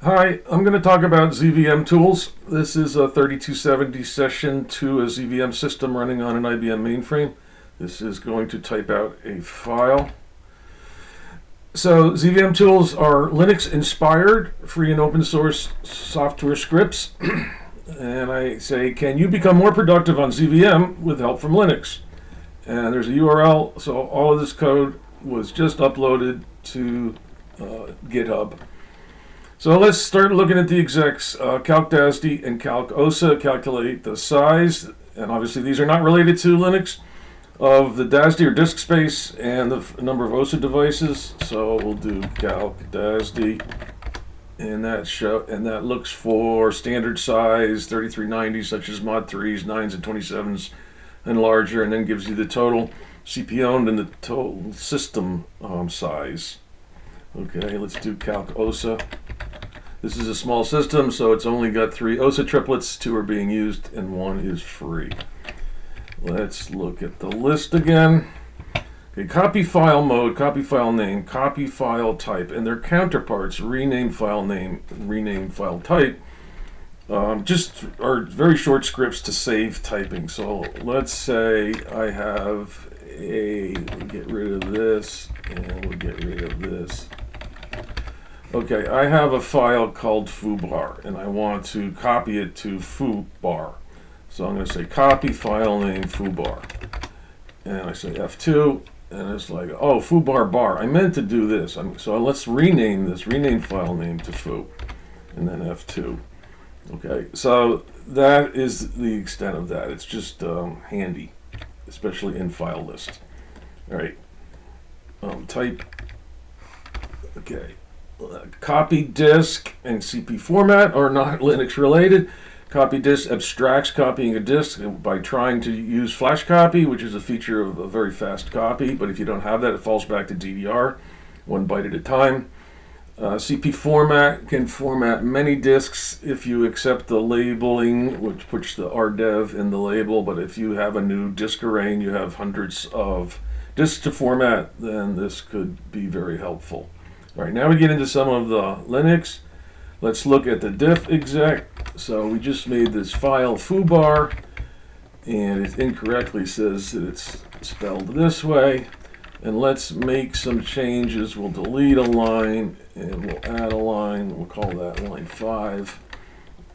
Hi, I'm going to talk about ZVM tools. This is a 3270 session to a ZVM system running on an IBM mainframe. This is going to type out a file. So ZVM tools are Linux inspired free and open source software scripts. And I say, can you become more productive on ZVM with help from Linux? And there's a URL, so all of this code was just uploaded to GitHub. So let's start looking at the execs. CalcDASD and CalcOSA calculate the size, and obviously these are not related to Linux, of the DASD or disk space and the number of OSA devices. So we'll do CalcDASD, and that looks for standard size 3390, such as mod 3s, 9s, and 27s, and larger, and then gives you the total CPU owned and the total system size. Okay, let's do CalcOSA. This is a small system, so it's only got 3 OSA triplets, 2 are being used, and 1 is free. Let's look at the list again. Okay, copy file mode, copy file name, copy file type, and their counterparts, rename file name, rename file type, just are very short scripts to save typing. So let's say I have we'll get rid of this, and we'll get rid of this. Okay, I have a file called foobar, and I want to copy it to foobar. So I'm going to say copy file name foobar. And I say F2, and it's like, oh, foobar bar. I meant to do this. So let's rename this, rename file name to foo, and then F2. Okay, so that is the extent of that. It's just handy, especially in file list. All right, type, okay. Copy disk and CP format are not Linux related. Copy disk abstracts copying a disk by trying to use flash copy, which is a feature of a very fast copy, but if you don't have that, it falls back to DDR, 1 byte at a time. CP format can format many disks if you accept the labeling, which puts the RDEV in the label, but if you have a new disk array and you have hundreds of disks to format, then this could be very helpful. All right, now we get into some of the Linux. Let's look at the diff exec. So we just made this file foobar, and it incorrectly says that it's spelled this way. And let's make some changes. We'll delete a line, and we'll add a line. We'll call that line 5.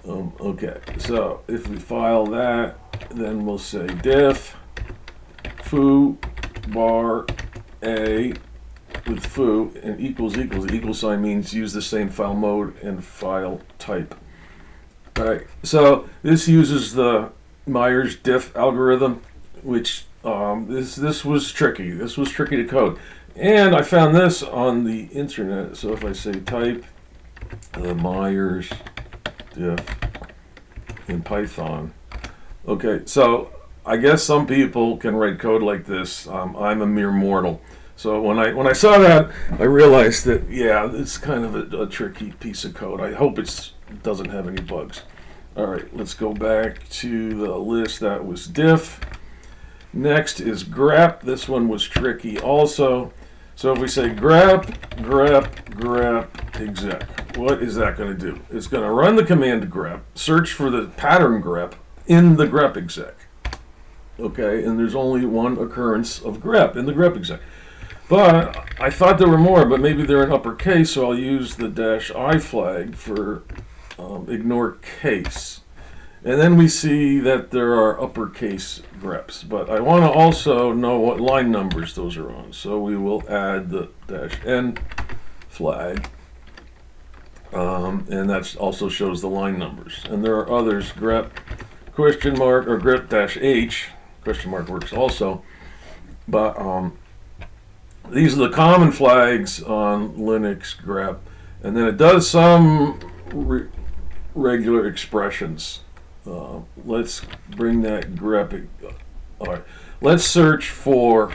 Okay, so if we file that, then we'll say diff foobar a with foo, and equals equals. The equal sign means use the same file mode and file type. All right, so this uses the Myers diff algorithm, which this was tricky. This was tricky to code, and I found this on the internet. So if I say type the Myers diff in Python, okay, so I guess some people can write code like this. I'm a mere mortal. So when I saw that, I realized that, yeah, it's kind of a tricky piece of code. I hope it doesn't have any bugs. All right, let's go back to the list. That was diff. Next is grep. This one was tricky also. So if we say grep exec, what is that going to do? It's going to run the command grep, search for the pattern grep in the grep exec. Okay, and there's only one occurrence of grep in the grep exec. But I thought there were more, but maybe they're in uppercase, so I'll use the -I flag for ignore case. And then we see that there are uppercase greps, but I want to also know what line numbers those are on. So we will add the -N flag, and that also shows the line numbers. And there are others, grep question mark or grep -H, question mark works also, but these are the common flags on Linux grep, and then it does some regular expressions. Let's bring that grep. All right, let's search for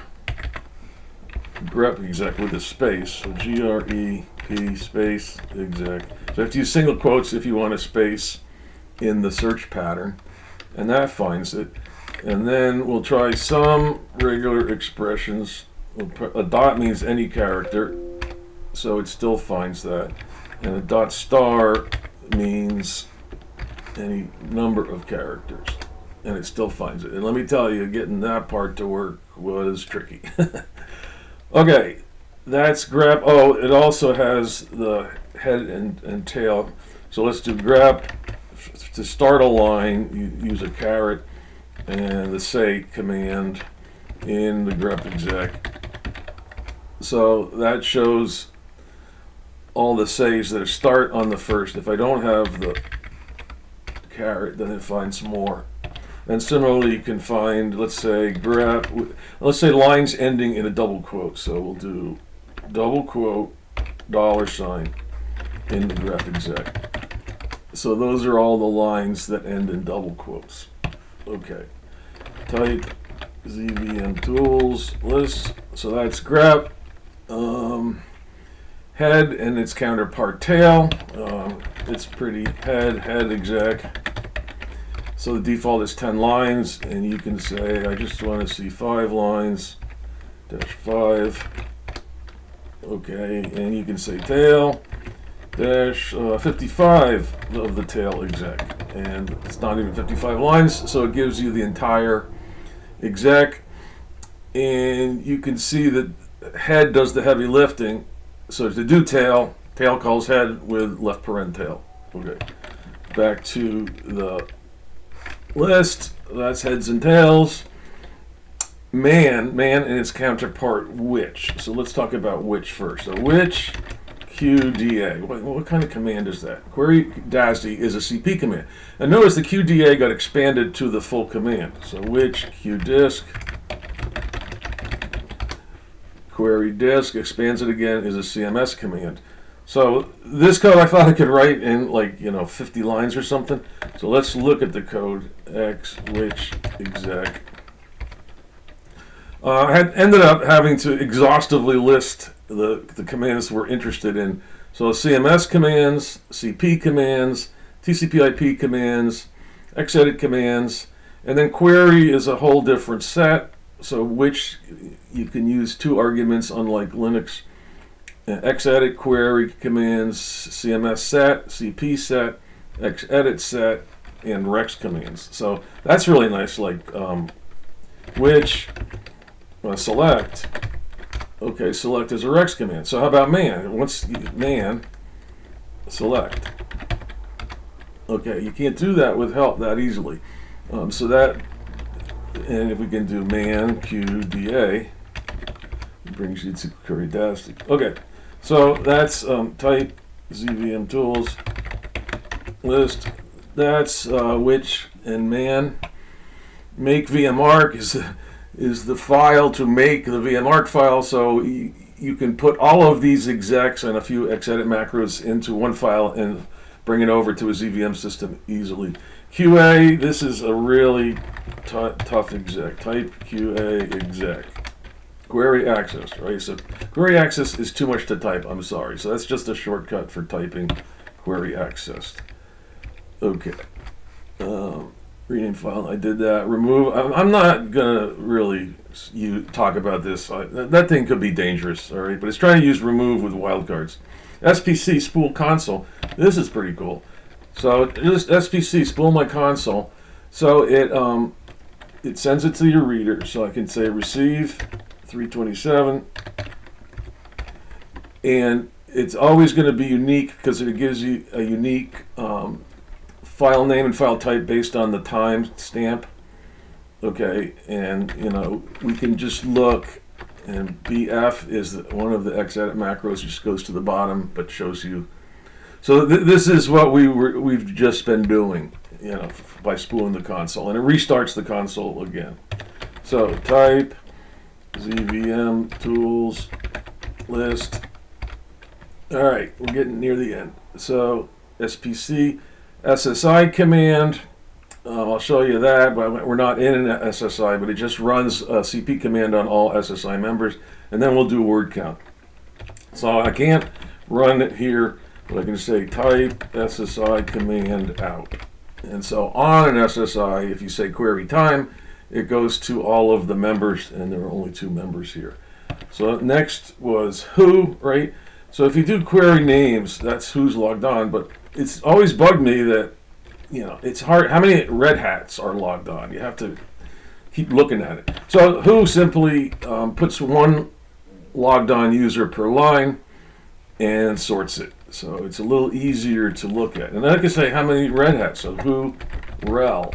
grep exec with a space. So grep space exec. So you have to use single quotes if you want a space in the search pattern, and that finds it. And then we'll try some regular expressions. A dot means any character, so it still finds that. and a dot star means any number of characters, and it still finds it. And let me tell you, getting that part to work was tricky. Okay, that's grep. Oh, it also has the head and tail. So let's do grep. To start a line, you use a caret and the say command in the grep exec. So that shows all the says that start on the first. If I don't have the caret, then it finds more. And similarly, you can find, let's say, grep, let's say lines ending in a double quote. So we'll do double quote, $, in the grep exec. So those are all the lines that end in double quotes. Okay. Type ZVM tools list. So that's grep. Head and its counterpart tail. It's pretty head exec. So the default is 10 lines, and you can say I just want to see 5 lines, -5. Okay, and you can say tail dash 55 of the tail exec, and it's not even 55 lines, so it gives you the entire exec. And you can see that head does the heavy lifting. So to do tail calls head with left paren tail. Okay, back to the list. That's heads and tails. Man and its counterpart which. So let's talk about which first. So which QDA. What kind of command is that? Query DASD is a CP command. And notice the QDA got expanded to the full command. So which QDisk. Query disk expands it again is a CMS command. So this code I thought I could write in 50 lines or something. So let's look at the code. X which exec. I had ended up having to exhaustively list the commands we're interested in. So CMS commands, CP commands, TCP/IP commands, xedit commands, and then query is a whole different set. So which you can use 2 arguments, unlike Linux. Xedit query commands, CMS set, CP set, xedit set, and rex commands. So that's really nice. Like which select. Okay, select is a rex command. So how about man? What's man select? Okay, you can't do that with help that easily. So that. And if we can do man QDA, it brings you to query DASD. Okay, so that's type ZVM tools list. That's which and man. Make VMArch is the file to make the VMArch file. So you can put all of these execs and a few xedit macros into one file and bring it over to a ZVM system easily. QA, this is a really tough exec. Type QA exec. Query access, right? So query access is too much to type, I'm sorry. So that's just a shortcut for typing query access. Okay. Rename file, I did that. Remove, I'm not gonna really talk about this. That thing could be dangerous, all right? But it's trying to use remove with wildcards. SPC, spool console. This is pretty cool. So just SPC, spool my console. So it sends it to your reader. So I can say receive 327, and it's always going to be unique because it gives you a unique file name and file type based on the time stamp. Okay, and we can just look, and BF is one of the xedit macros, just goes to the bottom but shows you. So this is what we've just been doing, by spooling the console, and it restarts the console again. So type ZVM tools list. All right, we're getting near the end. So SPC SSI command. I'll show you that, but we're not in an SSI, but it just runs a CP command on all SSI members, and then we'll do word count. So I can't run it here, but I can say type SSI command out. And so on an SSI, if you say query time, it goes to all of the members, and there are only 2 members here. So next was who, right? So if you do query names, that's who's logged on. But it's always bugged me that, it's hard. How many red hats are logged on? You have to keep looking at it. So who simply puts one logged on user per line and sorts it. So it's a little easier to look at. And then I can say how many red hats. So who rel.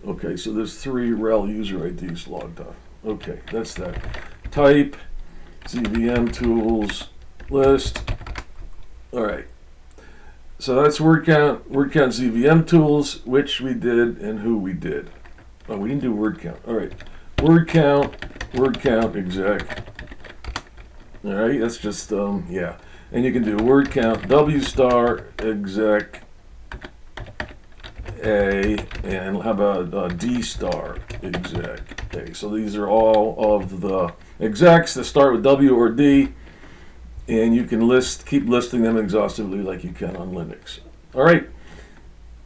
Okay, so there's 3 rel user IDs logged on. Okay, that's that. Type ZVM tools list. All right. So that's word count ZVM tools, which we did and who we did. Oh, we didn't do word count. All right. Word count exec. All right, that's just, yeah. And you can do word count W star exec A, and how about D star exec A. So these are all of the execs that start with W or D, and you can keep listing them exhaustively like you can on Linux. All right,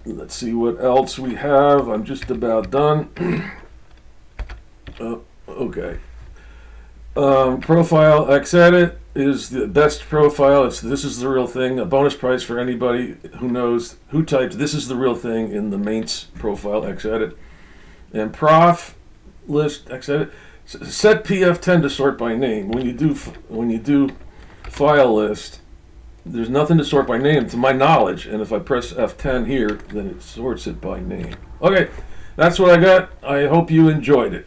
let's see what else we have. I'm just about done. Okay. Profile xedit is the best profile. This is the real thing. A bonus prize for anybody who types this is the real thing in the mains profile xedit. And prof list xedit, set pf10 to sort by name. When you do file list, there's nothing to sort by name to my knowledge, and if I press F10 here, then it sorts it by name. Okay, that's what I got. I hope you enjoyed it.